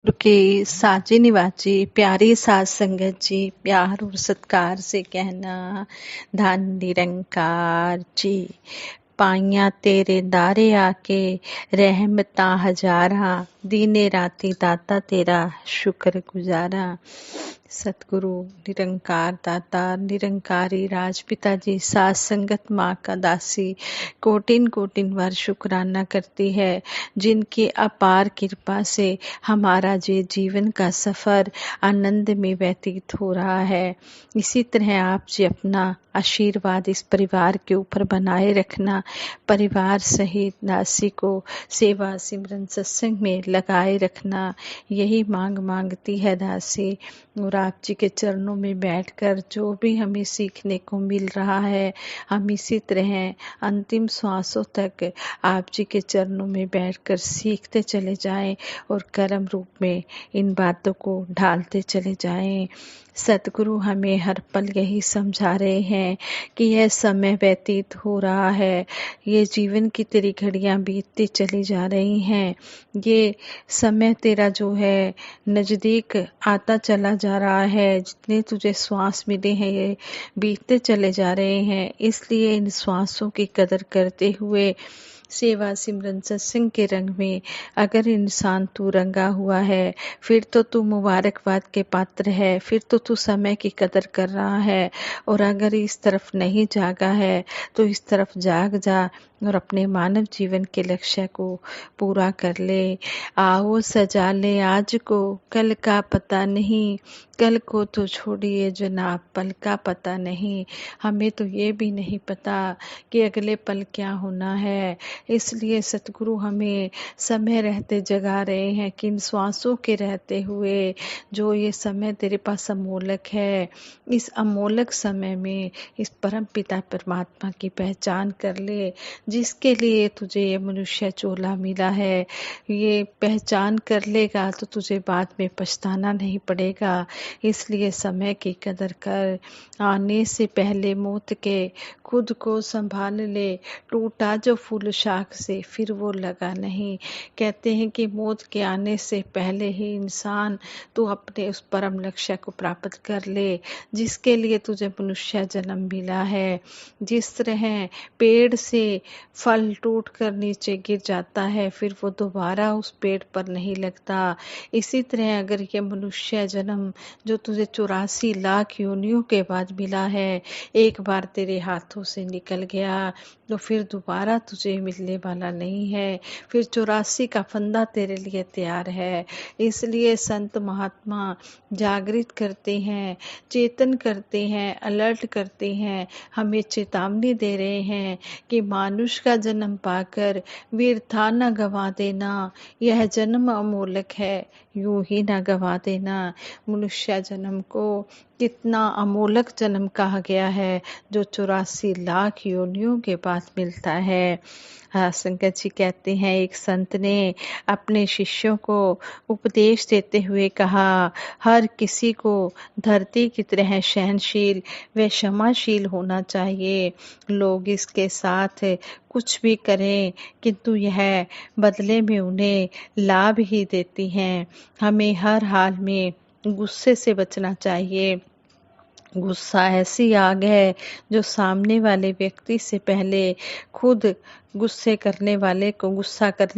के साचे निवाचे प्यारे साथ संगत जी, प्यार और सत्कार से कहना धन निरंकार जी। पाइयां तेरे दारे आके रहमतां हजारा, दीने राती दाता तेरा शुक्र गुजारा। सतगुरु निरंकार दाता निरंकारी राजपिता जी, साथ संगत माँ का दासी कोटिन कोटिन बार शुक्राना करती है, जिनकी अपार कृपा से हमारा ये जीवन का सफर आनंद में व्यतीत हो रहा है। इसी तरह आप जी अपना आशीर्वाद इस परिवार के ऊपर बनाए रखना। परिवार सहित दासी को सेवा सिमरन सत्संग में लगाए रखना, यही मांगती है दासी। और आप जी के चरणों में बैठकर जो भी हमें सीखने को मिल रहा है, हम इसी तरह अंतिम श्वासों तक आप जी के चरणों में बैठकर सीखते चले जाएं और कर्म रूप में इन बातों को ढालते चले जाएं। सतगुरु हमें हर पल यही समझा रहे हैं कि यह समय व्यतीत हो रहा है, ये जीवन की तेरी घड़ियां बीतती चली जा रही हैं, ये समय तेरा जो है नजदीक आता चला जा रहा है। जितने तुझे श्वास मिले हैं ये बीतते चले जा रहे हैं, इसलिए इन श्वासों की कदर करते हुए सेवा सिमरन सत्संग के रंग में अगर इंसान तू रंगा हुआ है, फिर तो तू मुबारकबाद के पात्र है, फिर तो तू समय की कदर कर रहा है। और अगर इस तरफ नहीं जागा है तो इस तरफ जाग जा और अपने मानव जीवन के लक्ष्य को पूरा कर ले। आओ सजा ले आज को, कल का पता नहीं, कल को तो छोड़िए जनाब, पल का पता नहीं। हमें तो ये भी नहीं पता कि अगले पल क्या होना है, इसलिए सतगुरु हमें समय रहते जगा रहे हैं कि इन श्वासों के रहते हुए जो ये समय तेरे पास अमोलक है, इस अमोलक समय में इस परम पिता परमात्मा की पहचान कर ले, जिसके लिए तुझे ये मनुष्य चोला मिला है। ये पहचान कर लेगा तो तुझे बाद में पछताना नहीं पड़ेगा। इसलिए समय की कदर कर, आने से पहले मौत के खुद को संभाल ले। टूटा जो फूल शाख से फिर वो लगा नहीं। कहते हैं कि मौत के आने से पहले ही इंसान तू अपने उस परम लक्ष्य को प्राप्त कर ले, जिसके लिए तुझे मनुष्य जन्म मिला है। जिस तरह पेड़ से फल टूट कर नीचे गिर जाता है, फिर वो दोबारा उस पेड़ पर नहीं लगता, इसी तरह अगर ये मनुष्य जन्म जो तुझे 84 लाख योनियों के बाद मिला है, एक बार तेरे हाथों से निकल गया तो फिर दोबारा तुझे मिलने वाला नहीं है। फिर 84 का फंदा तेरे लिए तैयार है। इसलिए संत महात्मा जागृत करते हैं, चेतन करते हैं, अलर्ट करते हैं, हमें चेतावनी दे रहे हैं कि मानुष का जन्म पाकर वीरता न गवा देना, यह जन्म अमोलक है, यूं ही न गवा देना। मनुष्य जन्म को कितना अमोलक जन्म कहा गया है, जो 84 लाख योनियों के बाद मिलता है। संगत जी कहते हैं, एक संत ने अपने शिष्यों को उपदेश देते हुए कहा, हर किसी को धरती की तरह सहनशील व क्षमाशील होना चाहिए। लोग इसके साथ कुछ भी करें, किंतु यह बदले में उन्हें लाभ ही देती हैं। हमें हर हाल में गुस्से से बचना चाहिए। गुस्सा ऐसी आग है जो सामने वाले व्यक्ति से पहले खुद गुस्सा करने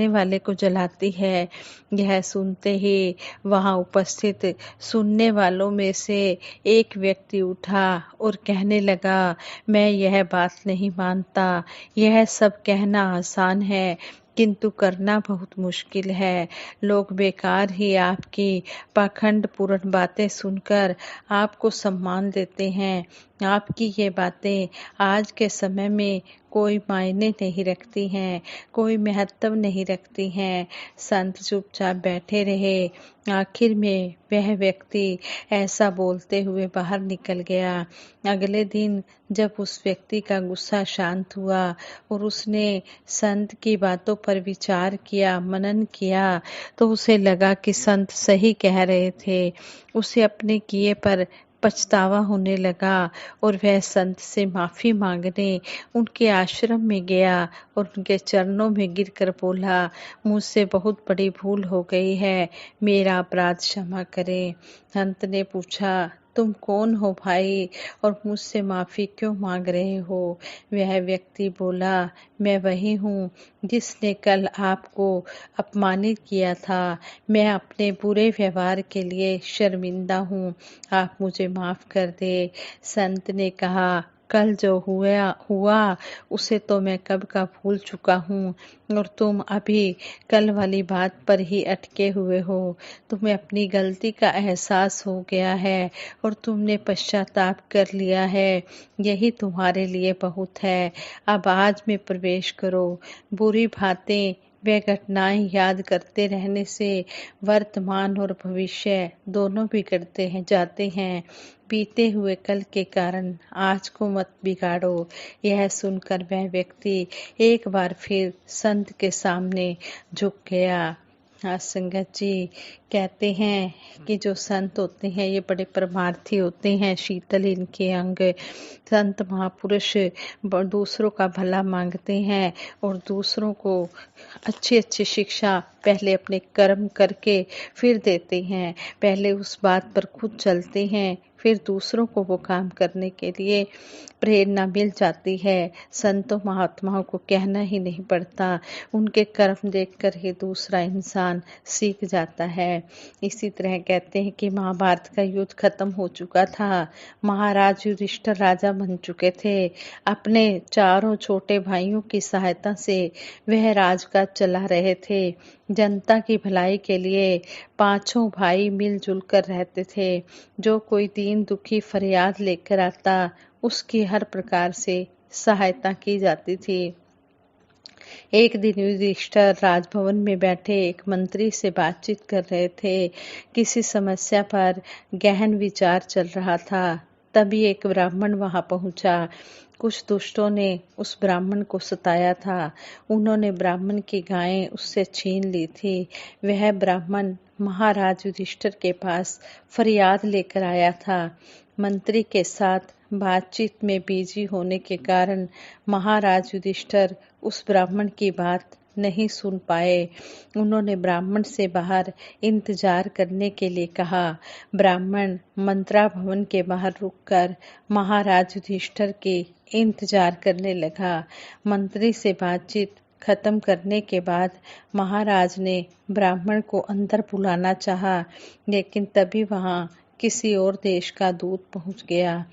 वाले को जलाती है। यह सुनते ही वहां उपस्थित सुनने वालों में से एक व्यक्ति उठा और कहने लगा, मैं यह बात नहीं मानता। यह सब कहना आसान है किंतु करना बहुत मुश्किल है। लोग बेकार ही आपकी पाखंड पूर्ण बातें सुनकर आपको सम्मान देते हैं। आपकी ये बातें आज के समय में कोई मायने नहीं रखती हैं, कोई महत्व नहीं रखती हैं। संत चुपचाप बैठे रहे। आखिर में वह व्यक्ति ऐसा बोलते हुए बाहर निकल गया। अगले दिन जब उस व्यक्ति का गुस्सा शांत हुआ और उसने संत की बातों पर विचार किया, मनन किया, तो उसे लगा कि संत सही कह रहे थे। उसे अपने किए पर पछतावा होने लगा और वह संत से माफ़ी मांगने उनके आश्रम में गया और उनके चरणों में गिरकर बोला, मुझसे बहुत बड़ी भूल हो गई है, मेरा अपराध क्षमा करें। संत ने पूछा, तुम कौन हो भाई और मुझसे माफ़ी क्यों मांग रहे हो? वह व्यक्ति बोला, मैं वही हूँ जिसने कल आपको अपमानित किया था। मैं अपने बुरे व्यवहार के लिए शर्मिंदा हूँ, आप मुझे माफ़ कर दे। संत ने कहा, कल जो हुआ उसे तो मैं कब का भूल चुका हूँ और तुम अभी कल वाली बात पर ही अटके हुए हो। तुम्हें अपनी गलती का एहसास हो गया है और तुमने पश्चाताप कर लिया है, यही तुम्हारे लिए बहुत है। अब आज में प्रवेश करो। बुरी बातें वे घटनाएं याद करते रहने से वर्तमान और भविष्य दोनों बिगड़ते हैं जाते हैं। बीते हुए कल के कारण आज को मत बिगाड़ो। यह सुनकर वह व्यक्ति एक बार फिर संत के सामने झुक गया। हाँ संगत जी, कहते हैं कि जो संत होते हैं ये बड़े परमार्थी होते हैं, शीतल इनके अंग। संत महापुरुष दूसरों का भला मांगते हैं और दूसरों को अच्छी अच्छी शिक्षा पहले अपने कर्म करके फिर देते हैं। पहले उस बात पर खुद चलते हैं, फिर दूसरों को वो काम करने के लिए प्रेरणा मिल जाती है। संतों महात्माओं को कहना ही नहीं पड़ता, उनके कर्म देखकर ही दूसरा इंसान सीख जाता है। इसी तरह कहते हैं कि महाभारत का युद्ध खत्म हो चुका था। महाराज युधिष्ठिर राजा बन चुके थे। अपने चारों छोटे भाइयों की सहायता से वह राजकाज चला रहे थे। जनता की भलाई के लिए पांचों भाई मिलजुल कर रहते थे। जो कोई दीन दुखी फरियाद लेकर आता उसकी हर प्रकार से सहायता की जाती थी। एक दिन युधिष्ठिर राजभवन में बैठे एक मंत्री से बातचीत कर रहे थे। किसी समस्या पर गहन विचार चल रहा था। तभी एक ब्राह्मण वहां पहुंचा। कुछ दुष्टों ने उस ब्राह्मण को सताया था। उन्होंने ब्राह्मण की गायें उससे छीन ली थी। वह ब्राह्मण महाराज युधिष्ठिर के पास फरियाद लेकर आया था। मंत्री के साथ बातचीत में बिजी होने के कारण महाराज युधिष्ठिर उस ब्राह्मण की बात नहीं सुन पाए। उन्होंने ब्राह्मण से बाहर इंतजार करने के लिए कहा। ब्राह्मण मंत्रा भवन के बाहर रुककर महाराज युधिष्ठिर के इंतजार करने लगा। मंत्री से बातचीत खत्म करने के बाद महाराज ने ब्राह्मण को अंदर बुलाना चाहा, लेकिन तभी वहां किसी और देश का दूत पहुंच गया।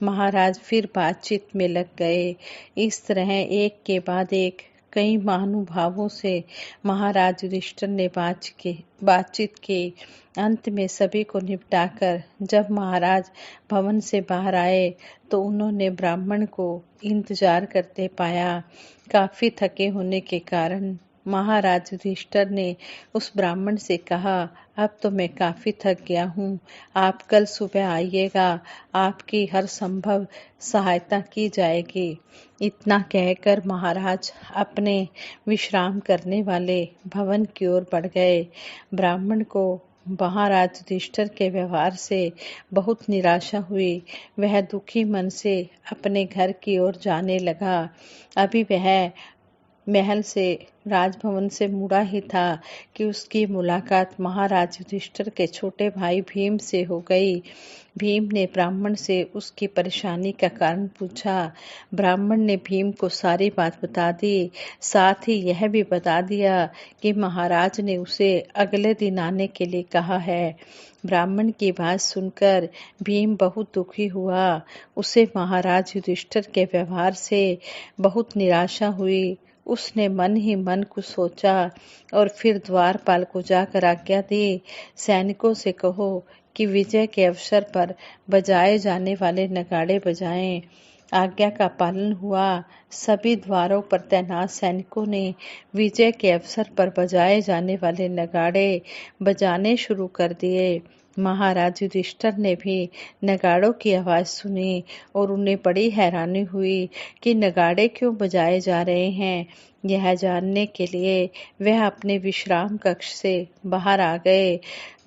महाराज फिर बातचीत में लग गए। इस तरह एक के बाद एक कई महानुभावों से महाराज युधिष्ठिर ने बातचीत के अंत में सभी को निपटाकर जब महाराज भवन से बाहर आए तो उन्होंने ब्राह्मण को इंतजार करते पाया। काफी थके होने के कारण महाराज युधिष्ठिर ने उस ब्राह्मण से कहा, अब तो मैं काफी थक गया हूँ, आप कल सुबह आइएगा, आपकी हर संभव सहायता की जाएगी। इतना कहकर महाराज अपने विश्राम करने वाले भवन की ओर बढ़ गए। ब्राह्मण को महाराज युधिष्ठिर के व्यवहार से बहुत निराशा हुई। वह दुखी मन से अपने घर की ओर जाने लगा। अभी वह महल से राजभवन से मुड़ा ही था कि उसकी मुलाकात महाराज युधिष्ठिर के छोटे भाई भीम से हो गई। भीम ने ब्राह्मण से उसकी परेशानी का कारण पूछा। ब्राह्मण ने भीम को सारी बात बता दी, साथ ही यह भी बता दिया कि महाराज ने उसे अगले दिन आने के लिए कहा है। ब्राह्मण की बात सुनकर भीम बहुत दुखी हुआ। उसे महाराज युधिष्ठिर के व्यवहार से बहुत निराशा हुई। उसने मन ही मन कुछ सोचा और फिर द्वारपाल को जाकर आज्ञा दी, सैनिकों से कहो कि विजय के अवसर पर बजाए जाने वाले नगाड़े बजाएं। आज्ञा का पालन हुआ। सभी द्वारों पर तैनात सैनिकों ने विजय के अवसर पर बजाए जाने वाले नगाड़े बजाने शुरू कर दिए। महाराज युधिष्ठिर ने भी नगाड़ों की आवाज सुनी और उन्हें बड़ी हैरानी हुई कि नगाड़े क्यों बजाए जा रहे हैं। यह जानने के लिए वह अपने विश्राम कक्ष से बाहर आ गए।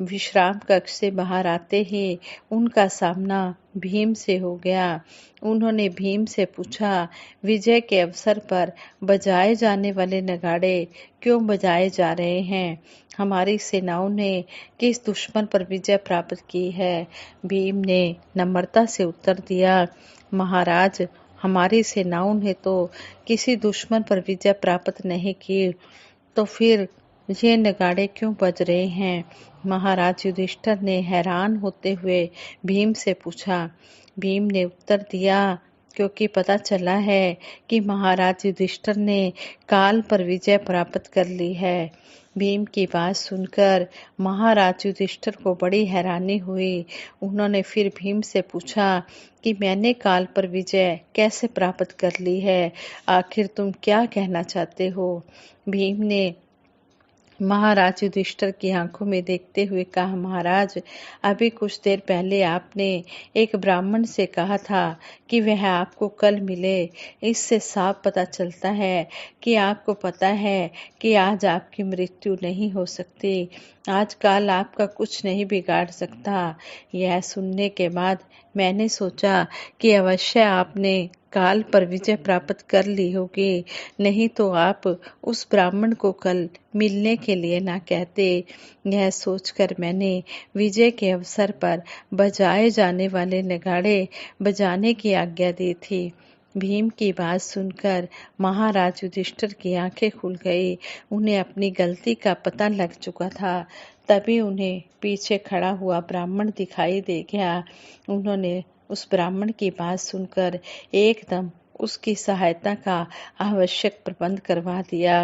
विश्राम कक्ष से बाहर आते ही उनका सामना भीम से हो गया। उन्होंने भीम से पूछा, विजय के अवसर पर बजाए जाने वाले नगाड़े क्यों बजाए जा रहे हैं? हमारी सेनाओं ने किस दुश्मन पर विजय प्राप्त की है? भीम ने नम्रता से उत्तर दिया, महाराज, हमारी सेनाओं ने तो किसी दुश्मन पर विजय प्राप्त नहीं की, तो फिर ये नगाड़े क्यों बज रहे हैं? महाराज युधिष्ठिर ने हैरान होते हुए भीम से पूछा। भीम ने उत्तर दिया, क्योंकि पता चला है कि महाराज युधिष्ठिर ने काल पर विजय प्राप्त कर ली है। भीम की बात सुनकर महाराज युधिष्ठिर को बड़ी हैरानी हुई। उन्होंने फिर भीम से पूछा कि मैंने काल पर विजय कैसे प्राप्त कर ली है? आखिर तुम क्या कहना चाहते हो? भीम ने महाराज युधिष्ठिर की आंखों में देखते हुए कहा, महाराज, अभी कुछ देर पहले आपने एक ब्राह्मण से कहा था कि वह आपको कल मिले। इससे साफ पता चलता है कि आपको पता है कि आज आपकी मृत्यु नहीं हो सकती। आज काल आपका कुछ नहीं बिगाड़ सकता। यह सुनने के बाद मैंने सोचा कि अवश्य आपने काल पर विजय प्राप्त कर ली होगी, नहीं तो आप उस ब्राह्मण को कल मिलने के लिए ना कहते। यह सोचकर मैंने विजय के अवसर पर बजाए जाने वाले नगाड़े बजाने की आज्ञा दी थी। भीम की बात सुनकर महाराज युधिष्ठिर की आंखें खुल गई। उन्हें अपनी गलती का पता लग चुका था। तभी उन्हें पीछे खड़ा हुआ ब्राह्मण दिखाई दे गया। उन्होंने उस ब्राह्मण की बात सुनकर एकदम उसकी सहायता का आवश्यक प्रबंध करवा दिया।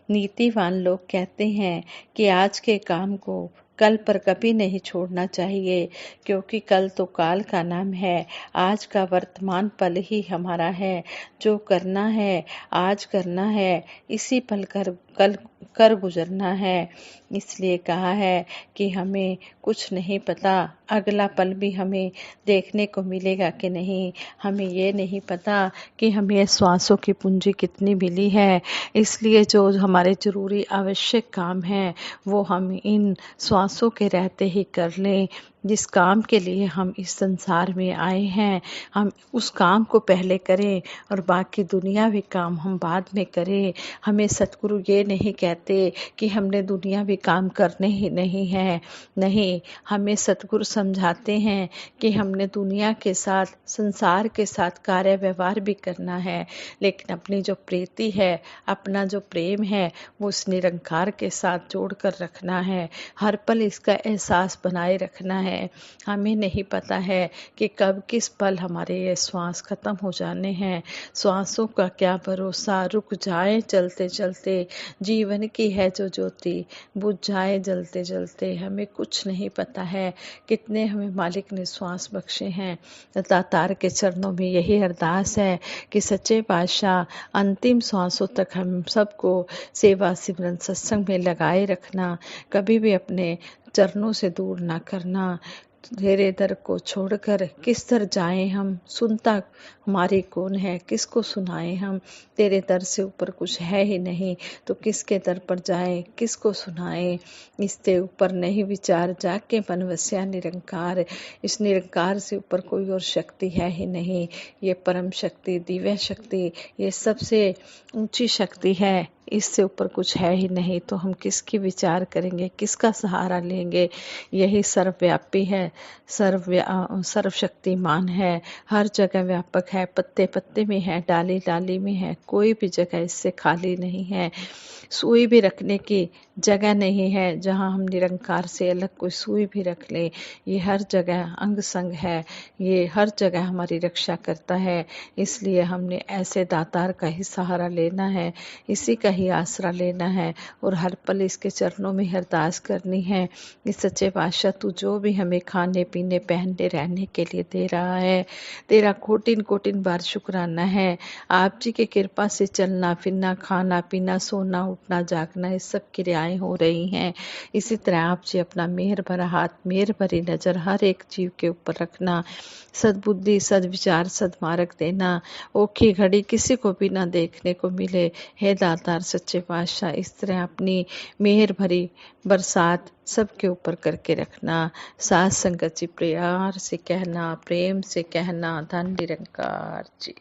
नीतिवान लोग कहते हैं कि आज के काम को कल पर कभी नहीं छोड़ना चाहिए, क्योंकि कल तो काल का नाम है। आज का वर्तमान पल ही हमारा है। जो करना है आज करना है, इसी पल कल कर गुजरना है। इसलिए कहा है कि हमें कुछ नहीं पता, अगला पल भी हमें देखने को मिलेगा कि नहीं। हमें ये नहीं पता कि हमें श्वासों की पूंजी कितनी मिली है। इसलिए जो हमारे जरूरी आवश्यक काम हैं वो हम इन श्वासों के रहते ही कर लें। जिस काम के लिए हम इस संसार में आए हैं, हम उस काम को पहले करें और बाकी दुनियावी काम हम बाद में करें। हमें सतगुरु ये नहीं कहते कि हमने दुनियावी काम करने ही नहीं है। नहीं, हमें सतगुरु समझाते हैं कि हमने दुनिया के साथ, संसार के साथ कार्य व्यवहार भी करना है, लेकिन अपनी जो प्रीति है, अपना जो प्रेम है, वो उस निरंकार के साथ जोड़ कर रखना है। हर पल इसका एहसास बनाए रखना है। हमें नहीं पता है कि कब किस पल हमारे ये श्वास खत्म हो जाने हैं। श्वासों का क्या भरोसा, रुक जाए चलते चलते, जीवन की है जो ज्योति बुझ जाए जलते जलते। हमें कुछ नहीं पता है कितने हमें मालिक ने श्वास बख्शे हैं। दातार के चरणों में यही अरदास है कि सच्चे पातशाह अंतिम श्वासों तक हम सबको सेवा सिमरन सत्संग में लगाए रखना, कभी भी अपने चरणों से दूर ना करना। तेरे दर को छोड़कर किस दर जाएं हम, सुनता हमारी कौन है, किसको सुनाएं हम। तेरे दर से ऊपर कुछ है ही नहीं, तो किसके दर पर जाएं, किसको सुनाएं। इससे ऊपर नहीं विचार जाके मन वस्या निरंकार। इस निरंकार से ऊपर कोई और शक्ति है ही नहीं। ये परम शक्ति, दिव्य शक्ति, ये सबसे ऊंची शक्ति है। इससे ऊपर कुछ है ही नहीं, तो हम किसकी विचार करेंगे, किसका सहारा लेंगे। यही सर्वव्यापी है, सर्वशक्तिमान है, हर जगह व्यापक है, पत्ते पत्ते में है, डाली डाली में है, कोई भी जगह इससे खाली नहीं है। सुई भी रखने की जगह नहीं है जहाँ हम निरंकार से अलग कोई सुई भी रख लें। ये हर जगह अंग संग है, ये हर जगह हमारी रक्षा करता है। इसलिए हमने ऐसे दातार का ही सहारा लेना है, इसी का ही आसरा लेना है और हर पल इसके चरणों में अरदास करनी है। इस सच्चे पातशाह, तू जो भी हमें खाने पीने पहनने रहने के लिए दे रहा है, तेरा कोटिन कोटिन बार शुक्राना है। आप जी की कृपा से चलना फिरना, खाना पीना, सोना उठना जागना, इस सब की रियायत पीड़ाएं हो रही हैं। इसी तरह आप जी अपना मेहर भरा हाथ, मेहर भरी नज़र हर एक जीव के ऊपर रखना, सद्बुद्धि, सद्विचार, सद्मार्ग देना, ओखी घड़ी किसी को भी ना देखने को मिले। हे दातार सच्चे पातशाह, इस तरह अपनी मेहर भरी बरसात सबके ऊपर करके रखना। साथ संगत जी प्यार से कहना, प्रेम से कहना, धन निरंकार जी।